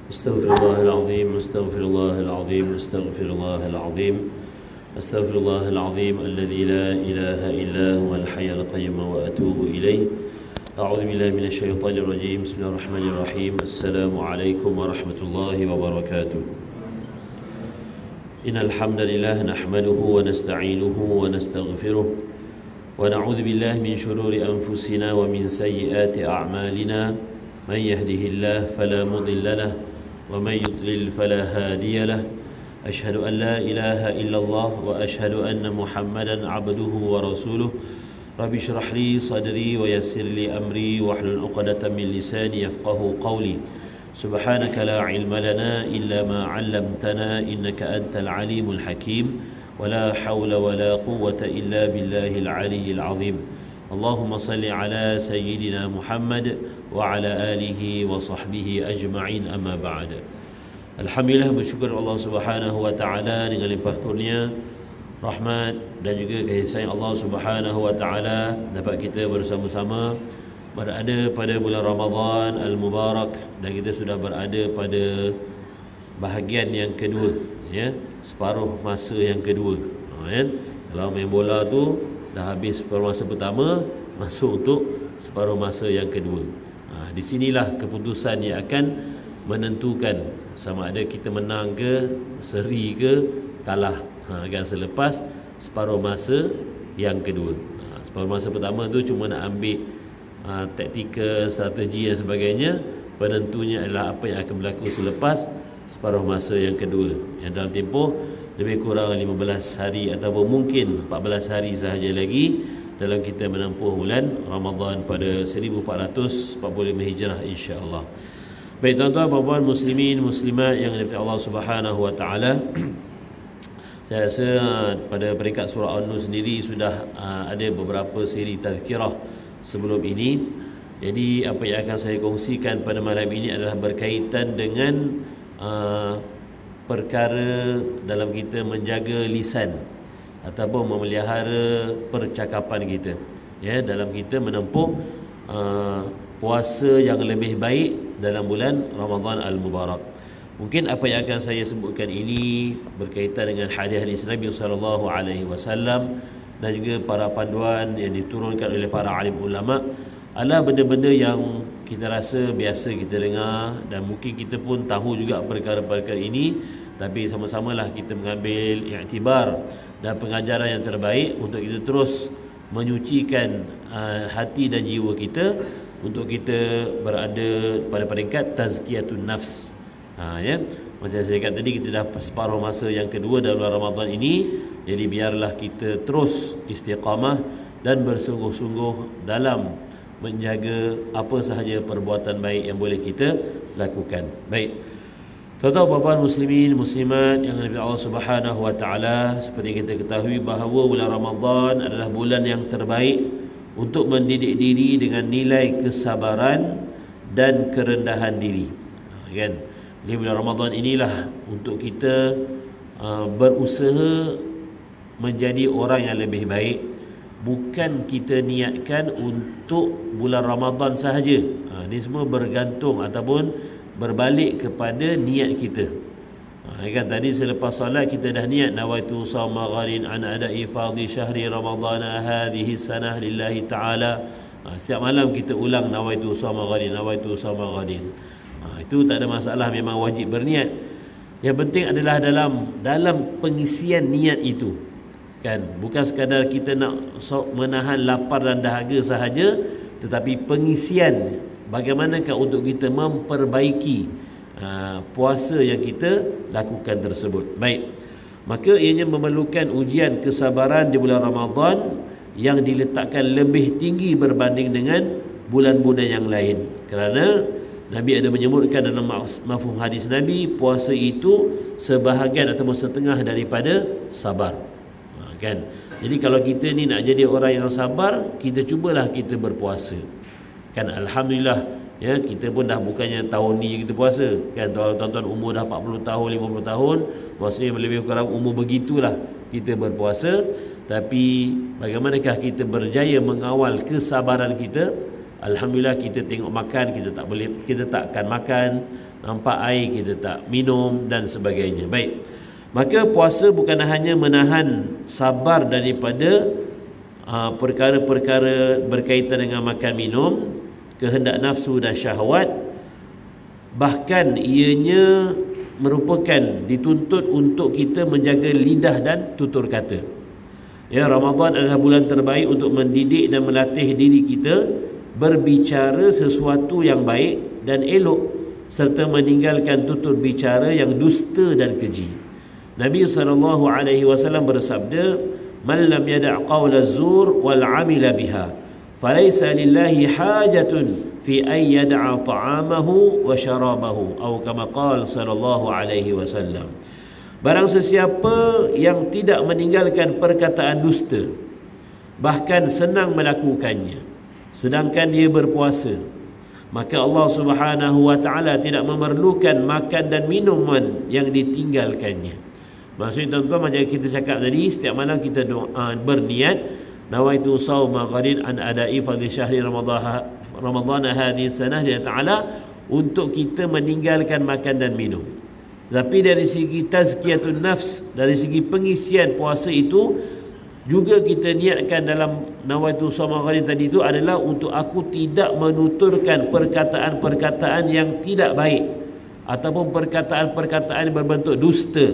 أستغفر الله العظيم أستغفر الله العظيم أستغفر الله العظيم أستغفر الله العظيم الذي لا إله إلا هو الحي القيوم وأتوب إليه. أعوذ بالله من الشيطان الرجيم. بسم الله الرحمن الرحيم. السلام عليكم ورحمة الله وبركاته. إن الحمد لله نحمده ونستعينه ونستغفره ونعوذ بالله من شرور أنفسنا ومن سيئات أعمالنا. من يهده الله فلا مضل له ومن يضلل فلا هادي له. أشهد أن لا إله إلا الله وأشهد أن محمدا عبده ورسوله. رب اشرح لي صدري ويسر لي أمري واحلل عقدة من لساني يفقه قولي. سبحانك لا علم لنا إلا ما علمتنا إنك أنت العليم الحكيم. ولا حول ولا قوة إلا بالله العلي العظيم. اللهم صل على سيدنا محمد وعلى آله وصحبه أجمعين. أما بعد. Alhamdulillah, bersyukur Allah Subhanahu wa taala dengan limpah kurnia, rahmat dan juga kasih sayang Allah Subhanahu wa taala dapat kita bersama-sama berada pada bulan Ramadan al-Mubarak, dan kita sudah berada pada bahagian yang kedua, ya, separuh masa yang kedua. Kan? Kalau main bola tu dah habis separuh masa pertama, masuk untuk separuh masa yang kedua. Di sinilah keputusan yang akan menentukan sama ada kita menang ke, seri ke, kalah kan, selepas separuh masa yang kedua. Separuh masa pertama tu cuma nak ambil taktikal, strategi dan sebagainya. Penentunya adalah apa yang akan berlaku selepas separuh masa yang kedua, yang dalam tempoh lebih kurang 15 hari ataupun mungkin 14 hari sahaja lagi dalam kita menempuh bulan Ramadan pada 1445 Hijrah, insya-Allah. Baik tuan-tuan, puan-puan, muslimin, muslimat yang dirahmati Allah Subhanahu wa taala. Saya rasa pada peringkat surah An-Nur sendiri sudah ada beberapa siri tazkirah sebelum ini. Jadi apa yang akan saya kongsikan pada malam ini adalah berkaitan dengan perkara dalam kita menjaga lisan ataupun memelihara percakapan kita, ya, dalam kita menempuh puasa yang lebih baik dalam bulan Ramadan al-Mubarak. Mungkin apa yang akan saya sebutkan ini berkaitan dengan hadis-hadis Nabi sallallahu alaihi wasallam dan juga para panduan yang diturunkan oleh para alim ulama adalah benda-benda yang kita rasa biasa kita dengar, dan mungkin kita pun tahu juga perkara-perkara ini, tapi sama-samalah kita mengambil iktibar dan pengajaran yang terbaik untuk kita terus menyucikan hati dan jiwa kita untuk kita berada pada peringkat tazkiyatun nafs. Ya, macam saya kata tadi, kita dah separuh masa yang kedua dalam Ramadan ini. Jadi biarlah kita terus istiqamah dan bersungguh-sungguh dalam menjaga apa sahaja perbuatan baik yang boleh kita lakukan. Baik, tuan-tuan, puan-puan, muslimin, muslimat yang dirahmati Allah Subhanahu wa taala, seperti kita ketahui bahawa bulan Ramadan adalah bulan yang terbaik untuk mendidik diri dengan nilai kesabaran dan kerendahan diri. Kan? Di bulan Ramadan inilah untuk kita berusaha menjadi orang yang lebih baik. Bukan kita niatkan untuk bulan Ramadan sahaja. Ini semua bergantung ataupun berbalik kepada niat kita. Kan tadi selepas solat kita dah niat nawaitu shauma ghadin an ada'i fardhi syahri ramadhan hadhihi sanah lillahi ta'ala. Setiap malam kita ulang nawaitu shauma ghadin, nawaitu shauma ghadin. Itu tak ada masalah, memang wajib berniat. Yang penting adalah dalam pengisian niat itu. Kan, bukan sekadar kita nak menahan lapar dan dahaga sahaja, tetapi pengisian bagaimanakah untuk kita memperbaiki puasa yang kita lakukan tersebut. Baik, maka ianya memerlukan ujian kesabaran di bulan Ramadan yang diletakkan lebih tinggi berbanding dengan bulan-bulan yang lain. Kerana Nabi ada menyebutkan dalam mafhum hadis Nabi, puasa itu sebahagian ataupun setengah daripada sabar. Kan? Jadi kalau kita ni nak jadi orang yang sabar, kita cubalah kita berpuasa. Kan, alhamdulillah, ya, kita pun dah bukannya tahun ni kita puasa. Kan, tuan-tuan umur dah 40 tahun, 50 tahun, maksudnya lebih kurang umur begitulah kita berpuasa, tapi bagaimanakah kita berjaya mengawal kesabaran kita? Alhamdulillah, kita tengok makan, kita takkan makan, nampak air kita tak minum dan sebagainya. Baik, maka puasa bukan hanya menahan sabar daripada perkara-perkara berkaitan dengan makan minum, kehendak nafsu dan syahwat, bahkan ianya merupakan dituntut untuk kita menjaga lidah dan tutur kata. Ya, Ramadan adalah bulan terbaik untuk mendidik dan melatih diri kita berbicara sesuatu yang baik dan elok, serta meninggalkan tutur bicara yang dusta dan keji. Nabi SAW bersabda, "Man lam yada' qawla zur wal 'amila biha, falaysa lillahi hajatun fi an yada'a ta'amahu wa syarabahu," atau kama qala sallallahu alaihi wasallam. Barang sesiapa yang tidak meninggalkan perkataan dusta, bahkan senang melakukannya, sedangkan dia berpuasa, maka Allah Subhanahu wa taala tidak memerlukan makan dan minuman yang ditinggalkannya. Maksudnya tuan-tuan, macam kita cakap tadi, setiap malam kita doa, berniat nawaitu shauma ghadin an ada'i fadhi syahri Ramadan hadhihi sanah dia taala, untuk kita meninggalkan makan dan minum. Tapi dari segi tazkiyatun nafs, dari segi pengisian puasa itu juga kita niatkan dalam nawaitu shauma ghadin tadi itu adalah untuk aku tidak menuturkan perkataan-perkataan yang tidak baik, ataupun perkataan-perkataan yang berbentuk dusta,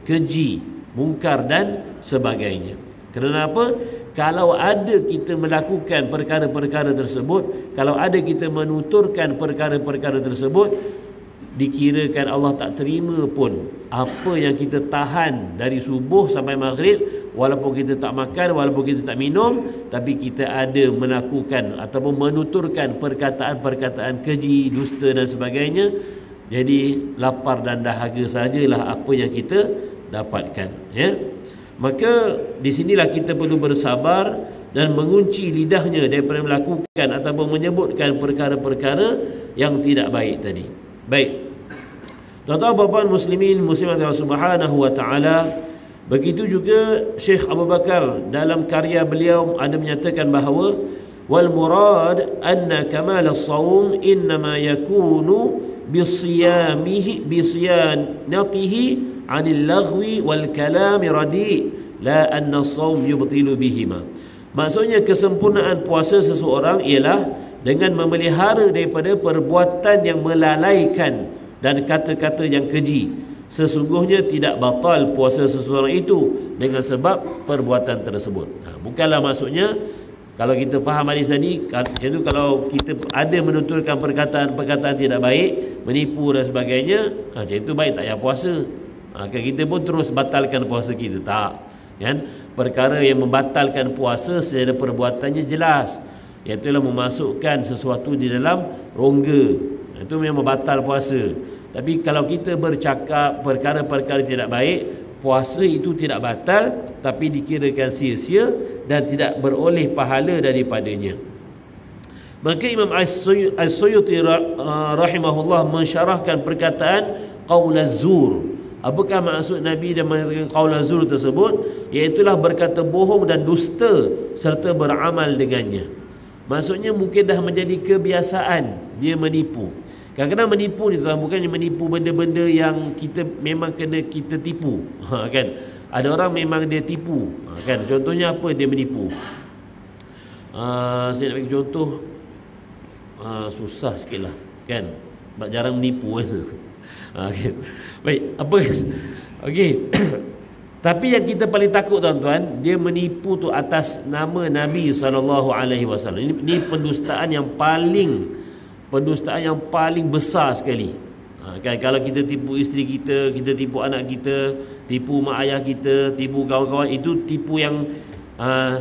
keji, mungkar dan sebagainya. Kenapa? Kalau ada kita melakukan perkara-perkara tersebut, kalau ada kita menuturkan perkara-perkara tersebut, dikirakan Allah tak terima pun apa yang kita tahan dari subuh sampai maghrib, walaupun kita tak makan, walaupun kita tak minum, tapi kita ada melakukan ataupun menuturkan perkataan-perkataan keji, dusta dan sebagainya. Jadi lapar dan dahaga sajalah apa yang kita dapatkan, ya. Maka di sinilah kita perlu bersabar dan mengunci lidahnya daripada melakukan ataupun menyebutkan perkara-perkara yang tidak baik tadi. Baik, tuan-tuan puan-puan muslimin muslimat Allah Subhanahu wa taala, begitu juga Syekh Abu Bakar dalam karya beliau ada menyatakan bahawa wal murad anna kamal as-shaum innama yakunu bisiyamihi bisiyanatihi 'anil laghwi wal kalami radi' la anna as-shaum yubtilu bihima. Maksudnya kesempurnaan puasa seseorang ialah dengan memelihara daripada perbuatan yang melalaikan dan kata-kata yang keji. Sesungguhnya tidak batal puasa seseorang itu dengan sebab perbuatan tersebut. Bukanlah maksudnya kalau kita faham hadis tadi, iaitu kalau kita ada menuturkan perkataan-perkataan tidak baik, menipu dan sebagainya, macam itu baik tak payah puasa. Kita pun terus batalkan puasa kita. Tak, kan? Perkara yang membatalkan puasa secara perbuatannya jelas, iaitu memasukkan sesuatu di dalam rongga, itu memang batal puasa. Tapi kalau kita bercakap perkara-perkara tidak baik, puasa itu tidak batal, tapi dikirakan sia-sia dan tidak beroleh pahala daripadanya. Maka Imam As-Suyuti rahimahullah mensyarahkan perkataan qaul az-zur. Apakah maksud Nabi dan mengatakan qaul az-zur tersebut? Iaitulah berkata bohong dan dusta serta beramal dengannya. Maksudnya mungkin dah menjadi kebiasaan dia menipu. Kadang-kadang menipu ni tuan, bukannya menipu benda-benda yang kita memang kena kita tipu, kan? Ada orang memang dia tipu, kan? Contohnya apa dia menipu? Saya nak bagi contoh, susah sikit lah, kan? Sebab jarang menipu kan? Okay. Baik, apa? Okey. Tapi yang kita paling takut tuan-tuan, dia menipu tu atas nama Nabi SAW. Ini pendustaan yang paling besar sekali. Kan, kalau kita tipu isteri kita, kita tipu anak kita, tipu mak ayah kita, tipu kawan-kawan, itu tipu yang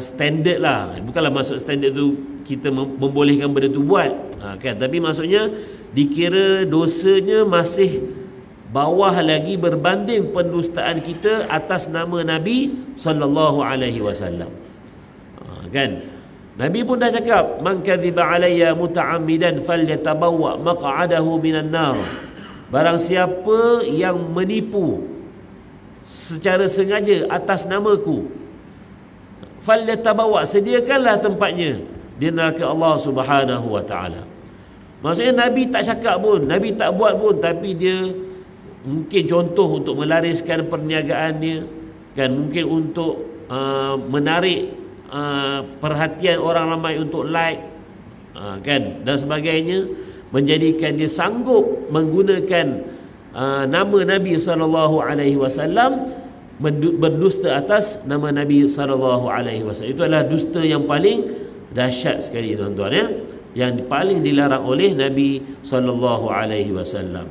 standard lah. Bukanlah maksud standard tu kita membolehkan benda tu buat, kan? Tapi maksudnya dikira dosanya masih bawah lagi berbanding pendustaan kita atas nama Nabi SAW. Kan? Nabi pun dah cakap, man kadhiba alayya muta'ammidan falyatabawwa maq'adahu minan nar. Barang siapa yang menipu secara sengaja atas namaku, falyatabawa, sediakanlah tempatnya di neraka Allah Subhanahu wa taala. Maksudnya Nabi tak cakap pun, Nabi tak buat pun, tapi dia mungkin contoh untuk melariskan perniagaannya, kan, mungkin untuk menarik perhatian orang ramai untuk like, kan, dan sebagainya, menjadikan dia sanggup menggunakan nama Nabi SAW, berdusta atas nama Nabi SAW. Itu adalah dusta yang paling dahsyat sekali, tuan-tuan, ya, yang paling dilarang oleh Nabi SAW.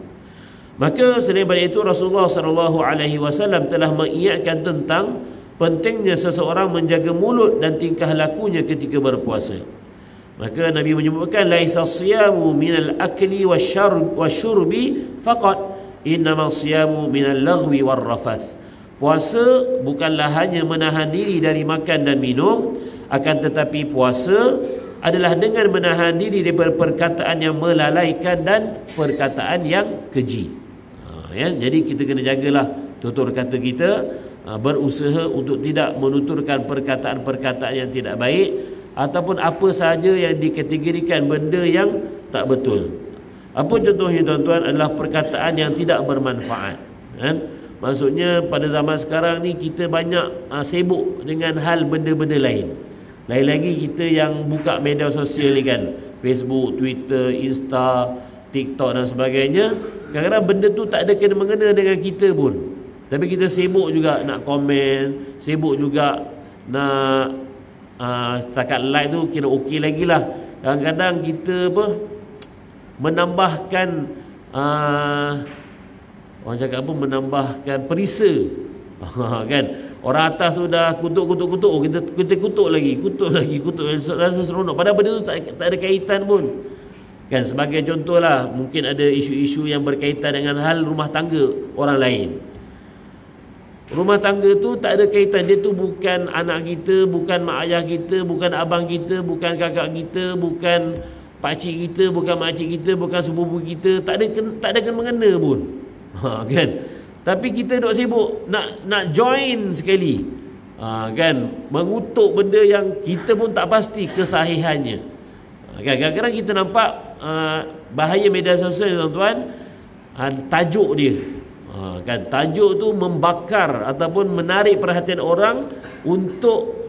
Maka selain daripada itu, Rasulullah SAW telah mengingatkan tentang pentingnya seseorang menjaga mulut dan tingkah lakunya ketika berpuasa. Maka Nabi menyebutkan, laisa siyamu minal akli wasyurbi faqat, innama siyamu minal laghwi warrafath. Puasa bukanlah hanya menahan diri dari makan dan minum, akan tetapi puasa adalah dengan menahan diri daripada perkataan yang melalaikan dan perkataan yang keji. Ya, jadi kita kena jagalah tutur kata kita, berusaha untuk tidak menuturkan perkataan-perkataan yang tidak baik, ataupun apa sahaja yang dikategorikan benda yang tak betul. Apa contohnya, tuan-tuan, adalah perkataan yang tidak bermanfaat, kan? Maksudnya pada zaman sekarang ni kita banyak sibuk dengan hal benda-benda lain. Lain lagi kita yang buka media sosial ni, kan, Facebook, Twitter, Insta, TikTok dan sebagainya. Kadang-kadang benda tu tak ada kena-mengena dengan kita pun, tapi kita sibuk juga nak komen, sibuk juga nak setakat like tu kira okey lagi lah. Kadang-kadang kita menambahkan orang cakap apa, menambahkan perisa. Kan, orang atas tu dah kutuk, oh, kita kutuk lagi, rasa seronok, padahal benda tu tak ada kaitan pun, kan. Sebagai contoh lah, mungkin ada isu-isu yang berkaitan dengan hal rumah tangga orang lain. Rumah tangga tu tak ada kaitan, dia tu bukan anak kita, bukan mak ayah kita, bukan abang kita, bukan kakak kita, bukan pakcik kita, bukan makcik kita, bukan sepupu kita, tak ada kena mengena pun, kan. Tapi kita duk sibuk nak join sekali, kan, mengutuk benda yang kita pun tak pasti kesahihannya. Kan, kadang-kadang kita nampak bahaya media sosial, tuan-tuan, tajuk dia, kan, tajuk tu membakar ataupun menarik perhatian orang untuk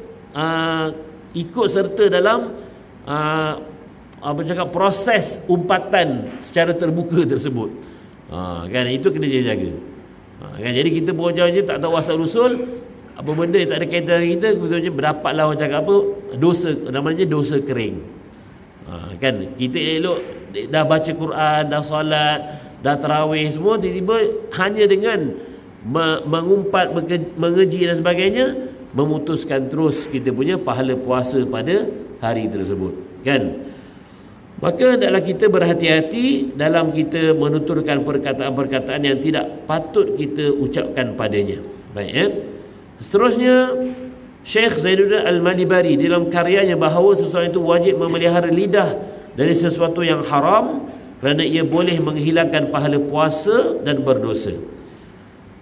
ikut serta dalam proses umpatan secara terbuka tersebut. Kan, itu kena jaga. Kan, jadi kita pun je tak tahu asal usul apa benda yang tak ada kaitan dengan kita, betulnya berdapatlah orang cakap apa, dosa, namanya dosa kering. Kan, kita elok dah baca Quran, dah solat, dah tarawih semua, tiba-tiba hanya dengan mengumpat, mengeji dan sebagainya, memutuskan terus kita punya pahala puasa pada hari tersebut, kan. Maka hendaklah kita berhati-hati dalam kita menuturkan perkataan-perkataan yang tidak patut kita ucapkan padanya. Baik, ya. Seterusnya, Syekh Zainuddin Al-Malibari dalam karyanya bahawa seseorang itu wajib memelihara lidah dari sesuatu yang haram kerana ia boleh menghilangkan pahala puasa dan berdosa.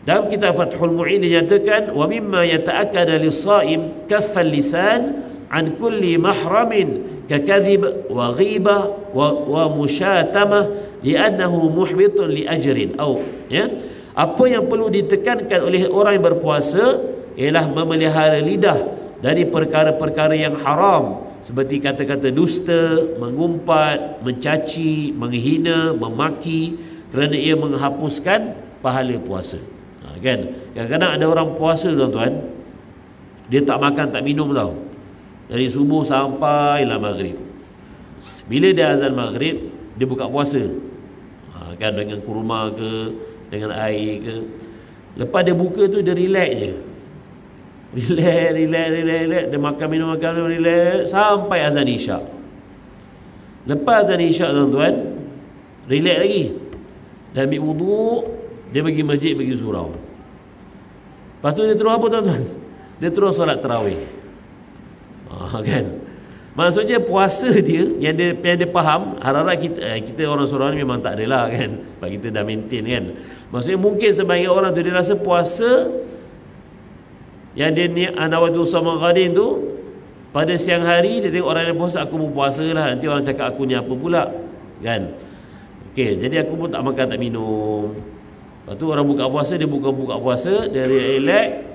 Dalam kitab Fathul Mu'in dinyatakan, wa mimma yata'akkada lis-sha'im kaffal lisan an kulli mahramin ككذب وغيبة ومشاتمة لأنه محبط لأجر أو, ya, apa yang perlu ditekankan oleh orang yang berpuasa ialah memelihara lidah dari perkara-perkara yang haram, seperti kata-kata dusta, mengumpat, mencaci, menghina, memaki, kerana ia menghapuskan pahala puasa. Kan, kadang-kadang ada orang puasa, tuan-tuan, dia tak makan tak minum tau, dari subuh sampailah maghrib. Bila dia azan maghrib, dia buka puasa, kan, dengan kurma ke, dengan air ke. Lepas dia buka tu, dia relax je, relax, dia makan minum relax sampai azan isyak. Lepas azan isyak, tuan-tuan, relax lagi, dia ambil wuduk, dia pergi masjid, pergi surau. Lepas tu dia terus apa, tuan-tuan? Dia terus solat tarawih. Kan, maksudnya puasa dia yang dia faham, harap-harap kita orang surau ni memang tak adalah, kan, sebab kita dah maintain, kan. Maksudnya mungkin sebagai orang tu dia rasa puasa yang dia ni nawaitu shauma ghadin tu, pada siang hari dia tengok orang yang puasa, aku pun puasa lah, nanti orang cakap aku ni apa pula, kan. Okey, jadi aku pun tak makan tak minum. Lepas tu orang buka puasa, dia buka puasa, dia relax,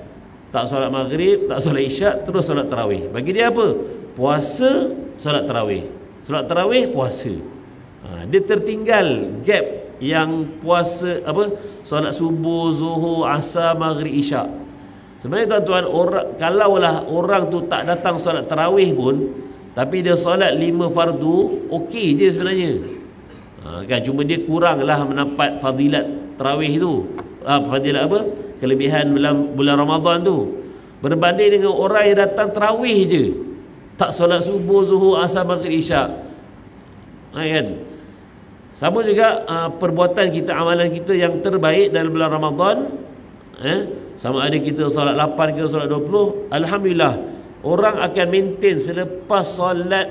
tak solat maghrib, tak solat isyak, terus solat tarawih. Bagi dia apa? Puasa, solat tarawih. Solat tarawih, puasa. Dia tertinggal gap yang puasa apa? Solat subuh, zuhur, asar, maghrib, isyak. Sebenarnya tuan-tuan, kalaulah orang tu tak datang solat tarawih pun, tapi dia solat 5 fardu, okey je sebenarnya. Kan, cuma dia kuranglah mendapat fadilat tarawih tu. Fadilat apa? Kelebihan bulan Ramadan tu. Berbanding dengan orang yang datang tarawih je, tak solat subuh, zuhur, asar, maghrib, isyak. Kan? Sama juga perbuatan kita, amalan kita yang terbaik dalam bulan Ramadan, sama ada kita solat 8, kita solat 20, alhamdulillah orang akan maintain selepas solat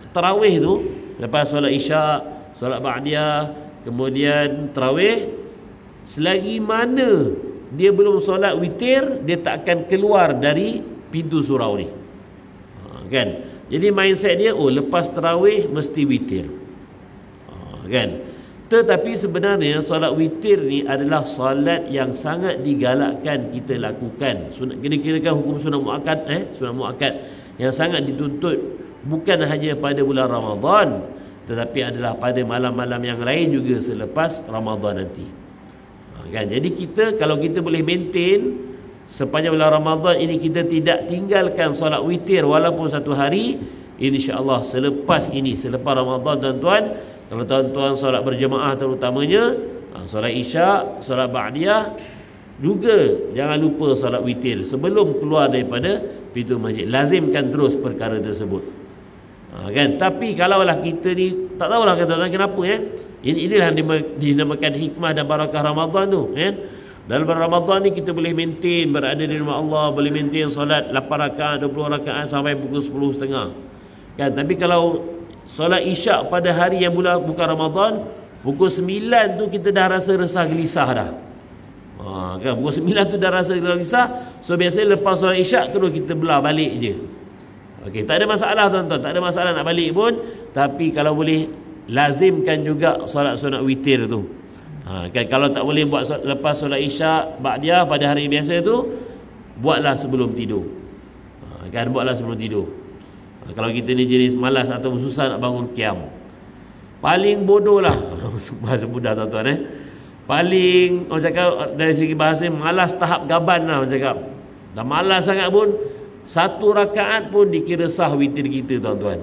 tarawih tu, lepas solat isyak, solat ba'diyah, kemudian tarawih, selagi mana dia belum solat witir, dia tak akan keluar dari pintu surau ni. Kan? Jadi mindset dia, lepas tarawih mesti witir. Kan? Tetapi sebenarnya solat witir ni adalah solat yang sangat digalakkan kita lakukan. Kira-kira hukum sunnah muakkad, sunnah muakkad yang sangat dituntut bukan hanya pada bulan Ramadan, tetapi adalah pada malam-malam yang lain juga selepas Ramadan nanti. Kan? Jadi kita, kalau kita boleh maintain sepanjang bulan Ramadan ini, kita tidak tinggalkan solat witir walaupun satu hari, insya-Allah selepas ini, selepas Ramadan tuan-tuan, kalau tuan-tuan solat berjemaah terutamanya, solat isyak, solat ba'diyah, juga jangan lupa solat witir sebelum keluar daripada pintu masjid. Lazimkan terus perkara tersebut. Kan? Tapi kalaulah kita ni tak tahulah tuan-tuan kenapa, inilah dinamakan hikmah dan barakah Ramadan tu, kan? Dalam Ramadan ni kita boleh maintain berada di rumah Allah, boleh maintain solat 8 rakaat, 20 rakaat sampai pukul 10.30. Kan? Tapi kalau solat isyak pada hari yang bukan Ramadan, pukul 9 tu kita dah rasa resah gelisah dah. Kan? Pukul 9 tu dah rasa gelisah. So biasanya lepas solat isyak terus kita belah balik je. Okey, tak ada masalah tuan-tuan, tak ada masalah nak balik pun. Tapi kalau boleh, lazimkan juga solat sunat witir tu. Kan, kalau tak boleh buat lepas solat isyak ba'diyah pada hari biasa tu, buatlah sebelum tidur. Kan, buatlah sebelum tidur. Kalau kita ni jenis malas atau susah nak bangun qiyam, paling bodoh lah bahasa mudah tuan-tuan, paling orang cakap dari segi bahasa, malas tahap gaban lah orang cakap. Dah malas sangat pun, 1 rakaat pun dikira sah witir kita tuan-tuan.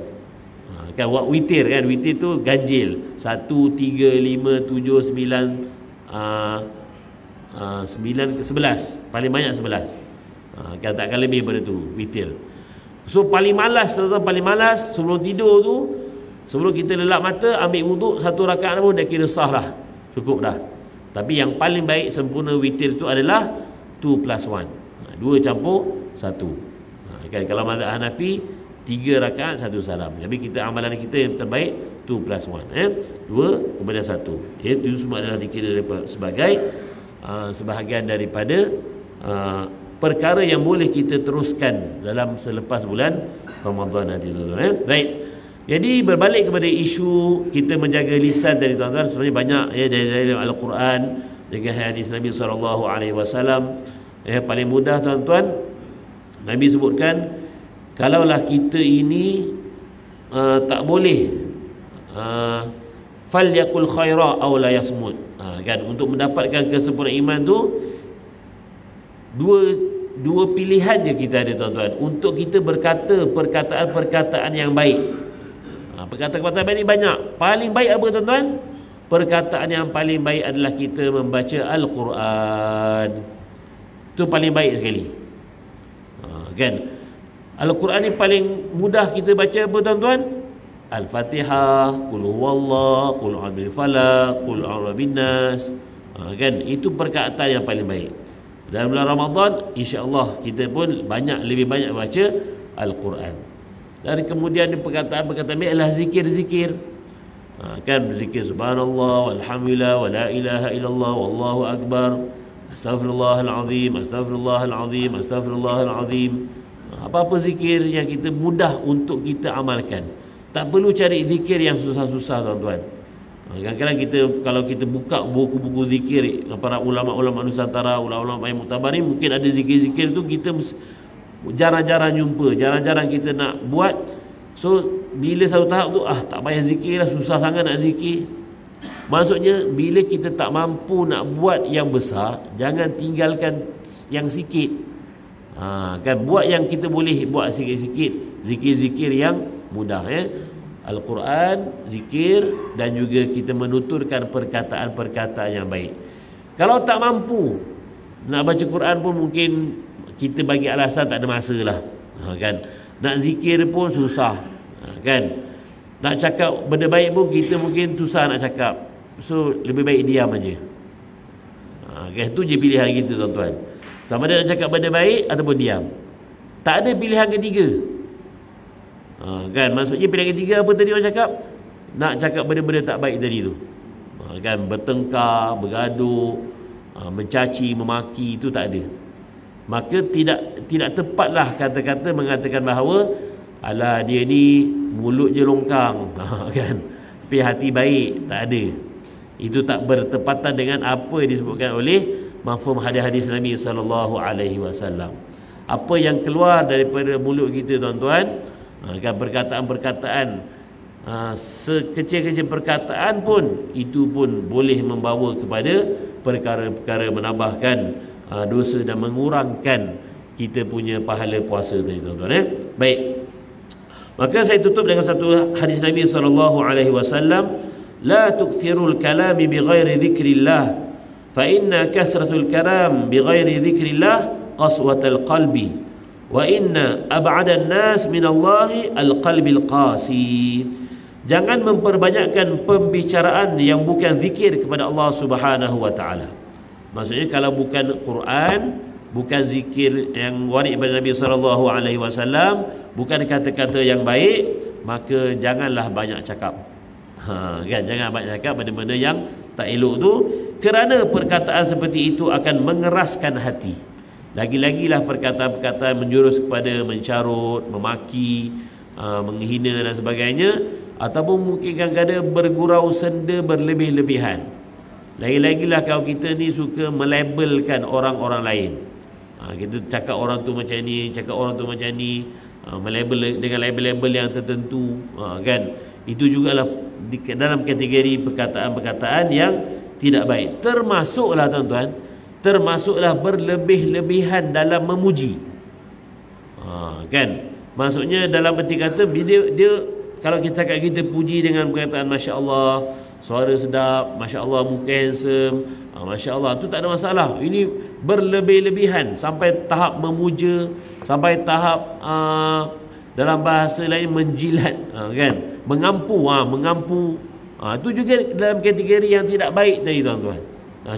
Kan, buat witir kan, witir tu ganjil 1, 3, 5, 7, 9, 9, 11, paling banyak 11. Kan, takkan lebih pada tu witir. So paling malas tuan-tuan, paling malas sebelum tidur tu, sebelum kita lelap mata, ambil wuduk 1 rakaat pun dah kira sah lah, cukup dah. Tapi yang paling baik sempurna witir tu adalah 2+1, 2 campur 1. Kan, kalau mazhab Hanafi 3 rakaat 1 salam. Tapi kita, amalan kita yang terbaik 2+1, 2 kemudian 1. Itu semua adalah dikira sebagai sebahagian daripada perkara yang boleh kita teruskan dalam selepas bulan Ramadan nanti tuan-tuan. Baik. Jadi berbalik kepada isu kita menjaga lisan tadi tuan-tuan, sebenarnya banyak dari Al-Quran dengan hadis Nabi SAW. Paling mudah tuan-tuan, Nabi sebutkan, kalaulah kita ini tak boleh falyakul khaira aw la yasmut, kan, untuk mendapatkan kesempurnaan iman tu, dua pilihan je kita ada tuan-tuan, untuk kita berkata perkataan-perkataan yang baik. Perkataan-perkataan baik ni banyak. Paling baik apa tuan-tuan? Perkataan yang paling baik adalah kita membaca Al-Quran. Itu paling baik sekali. Kan, Al-Quran ni paling mudah kita baca apa tuan-tuan? Al-Fatihah, Qul huwallah, Qul a'udzu birabbil falaq, Qul a'udzu birabbin nas. Kan, itu perkataan yang paling baik. Dalam bulan Ramadan, insya-Allah kita pun lebih banyak baca Al-Quran. Dan kemudian perkataan-perkataan baik adalah zikir-zikir. Kan, berzikir subhanallah, walhamdulillah, wala ilaha illallah, wallahu akbar. Astaghfirullahalazim, astaghfirullahalazim, astaghfirullahalazim. Apa-apa zikir yang kita mudah untuk kita amalkan. Tak perlu cari zikir yang susah-susah, tuan-tuan. Kadang-kadang kita, kalau kita buka buku-buku zikir para ulama-ulama Nusantara, ulama-ulama yang muktabar ni, mungkin ada zikir-zikir tu kita jarang-jarang jumpa, jarang-jarang kita nak buat. So bila satu tahap tu, tak payah zikir lah, susah sangat nak zikir. Maksudnya bila kita tak mampu nak buat yang besar, jangan tinggalkan yang sikit. Kan, buat yang kita boleh buat sikit-sikit, zikir-zikir yang mudah, Al-Quran, zikir, dan juga kita menuturkan perkataan-perkataan yang baik. Kalau tak mampu nak baca Quran pun, mungkin kita bagi alasan tak ada masa lah, kan. Nak zikir pun susah, kan. Nak cakap benda baik pun kita mungkin susah nak cakap. So lebih baik diam aja. Kan, itu je pilihan kita, tuan-tuan. Sama ada nak cakap benda baik ataupun diam. Tak ada pilihan ketiga. Kan, maksudnya pilihan ketiga apa tadi orang cakap? Nak cakap benda-benda tak baik tadi tu. Kan, bertengkar, bergaduh, mencaci, memaki, itu tak ada. Maka tidak tepatlah kata-kata mengatakan bahawa alah dia ni mulut je longkang, kan, tapi hati baik. Tak ada. Itu tak bertepatan dengan apa yang disebutkan oleh mafhum hadis-hadis Nabi SAW. Apa yang keluar daripada mulut kita, tuan-tuan, kan, perkataan-perkataan, sekecil-kecil perkataan pun, itu pun boleh membawa kepada perkara-perkara menambahkan dosa dan mengurangkan kita punya pahala puasa tadi, tuan-tuan. Baik. Maka saya tutup dengan satu hadis Nabi SAW. La tukthirul kalami bighairi dhikrillah, fa inna kathratul kalam bighairi dhikrillah qaswatal qalbi, wa inna ab'adan nas minallahi alqalbil qasi. Jangan memperbanyakkan pembicaraan yang bukan zikir kepada Allah Subhanahu wa taala. Maksudnya kalau bukan Quran, bukan zikir yang warid daripada Nabi SAW, bukan kata-kata yang baik, maka janganlah banyak cakap. Kan, jangan banyak cakap benda-benda yang tak elok tu, kerana perkataan seperti itu akan mengeraskan hati. Lagi-lagilah perkataan-perkataan menjurus kepada mencarut, memaki, menghina dan sebagainya, ataupun mungkin kadang-kadang bergurau senda berlebih-lebihan. Lagi-lagilah kalau kita ni suka melabelkan orang-orang lain. Kita cakap orang tu macam ni, cakap orang tu macam ni, melabel dengan label-label yang tertentu, kan. Itu jugalah dalam kategori perkataan-perkataan yang tidak baik. Termasuklah, tuan-tuan, termasuklah berlebih-lebihan dalam memuji. Kan, maksudnya dalam erti kata, dia kalau kita cakap, kita puji dengan perkataan Masya Allah, suara sedap, Masya Allah, muka handsome, Masya Allah, tu tak ada masalah. Ini berlebih-lebihan sampai tahap memuja, sampai tahap dalam bahasa lain menjilat, kan, mengampu, itu juga dalam kategori yang tidak baik tadi, tuan-tuan.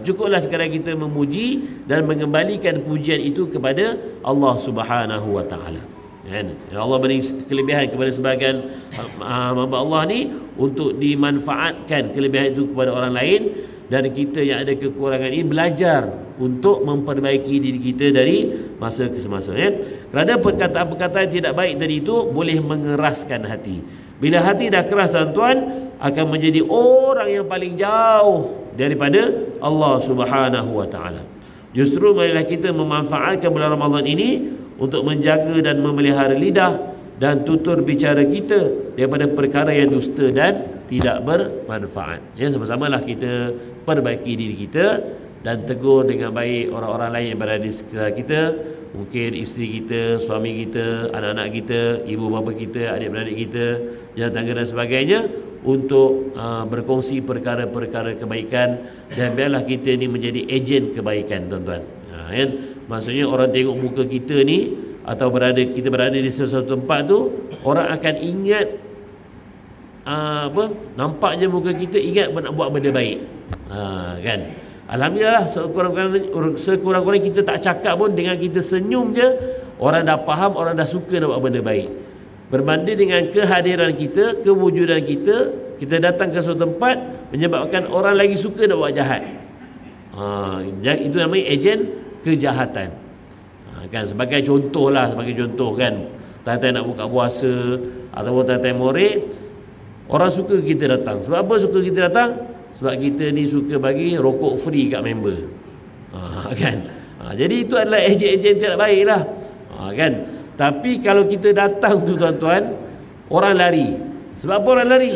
Cukuplah sekadar kita memuji dan mengembalikan pujian itu kepada Allah Subhanahu wa taala. Kan, Allah beri kelebihan kepada sebahagian hamba Allah ni untuk dimanfaatkan kelebihan itu kepada orang lain, dan kita yang ada kekurangan ini belajar untuk memperbaiki diri kita dari masa ke semasa, kerana perkataan-perkataan tidak baik tadi itu boleh mengeraskan hati. Bila hati dah keras, tuan-tuan, akan menjadi orang yang paling jauh daripada Allah Subhanahu wa taala. Justru marilah kita memanfaatkan bulan Ramadan ini untuk menjaga dan memelihara lidah dan tutur bicara kita daripada perkara yang dusta dan tidak bermanfaat. Sama-samalah kita perbaiki diri kita dan tegur dengan baik orang-orang lain yang berada di sekitar kita. Mungkin isteri kita, suami kita, anak-anak kita, ibu bapa kita, adik-beradik kita, jalan tangga dan sebagainya, untuk berkongsi perkara-perkara kebaikan, dan biarlah kita ni menjadi ejen kebaikan, tuan-tuan. Kan? Maksudnya orang tengok muka kita ni, atau kita berada di sesuatu tempat tu, orang akan ingat nampak je muka kita, ingat nak buat benda baik. Kan? Alhamdulillah, sekurang-kurangnya kita tak cakap pun, dengan kita senyum je, orang dah faham, orang dah suka nak buat benda baik. Berbanding dengan kehadiran kita, kewujudan kita, kita datang ke suatu tempat menyebabkan orang lagi suka nak buat jahat. Itu namanya ejen kejahatan. Kan sebagai contoh kan, tak nak buka puasa ataupun tak more, orang suka kita datang. Sebab apa suka kita datang? Sebab kita ni suka bagi rokok free kat member. Kan? Jadi itu adalah ejen-ejen tidak baik lah. Kan? Tapi kalau kita datang tu tuan-tuan, orang lari. Sebab apa orang lari?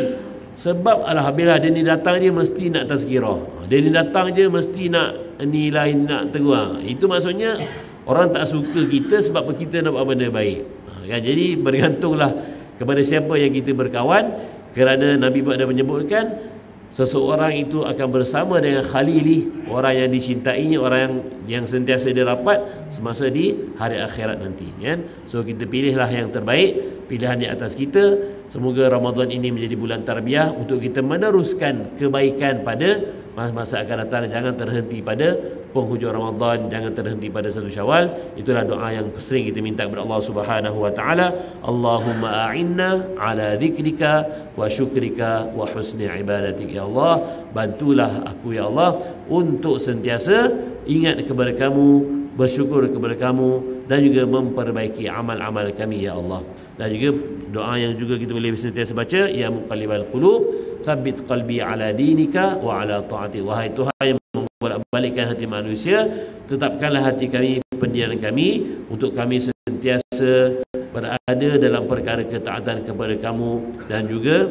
Sebab alhamdulillah dia ni datang je mesti nak tazkirah. Dia ni datang je mesti nak nilai, nak tegur. Itu maksudnya orang tak suka kita sebab kita nak buat benda baik. Kan? Jadi bergantunglah kepada siapa yang kita berkawan, kerana Nabi pada menyebutkan seseorang itu akan bersama dengan khalili, orang yang dicintainya, orang yang sentiasa dia rapat semasa di hari akhirat nanti, kan? So kita pilihlah yang terbaik, pilihan di atas kita. Semoga Ramadan ini menjadi bulan tarbiyah untuk kita meneruskan kebaikan pada masa akan datang. Jangan terhenti pada penghujung Ramadan, jangan terhenti pada 1 Syawal. Itulah doa yang sering kita minta kepada Allah Subhanahu wa taala. Allahumma a'inna ala dzikrika wa syukrika wa husni ibadatik. Ya Allah, bantulah aku ya Allah untuk sentiasa ingat kepada kamu, bersyukur kepada kamu, dan juga memperbaiki amal-amal kami ya Allah. Dan juga doa yang juga kita boleh sentiasa baca, ya muqallibal qulub tsabbit qalbi ala dinika wa ala taati. Wahai Tuhan yang membolak-balikkan hati manusia, tetapkanlah hati kami, pendirian kami, untuk kami sentiasa berada dalam perkara ketaatan kepada kamu dan juga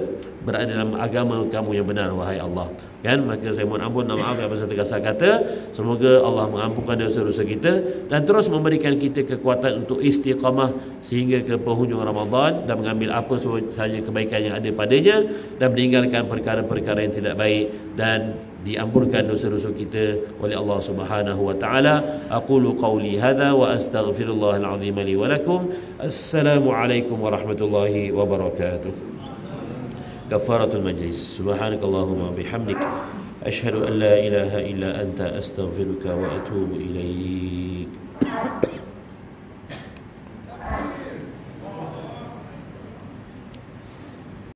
berada dalam agama kamu yang benar, wahai Allah. Kan? Maka saya mohon ampun dan maaf atas terkasar kata. Semoga Allah mengampunkan dosa-dosa kita dan terus memberikan kita kekuatan untuk istiqamah sehingga ke penghujung Ramadan, dan mengambil apa sahaja kebaikan yang ada padanya, dan meninggalkan perkara-perkara yang tidak baik, dan diampunkan dosa-dosa kita oleh Allah Subhanahu wa taala. Aqulu qawli hadza wa astaghfirullahal azim li wa lakum. Assalamualaikum warahmatullahi wabarakatuh. كفارة المجلس. سبحانك اللهم وبحمدك أشهد أن لا إله إلا أنت أستغفرك وأتوب إليك.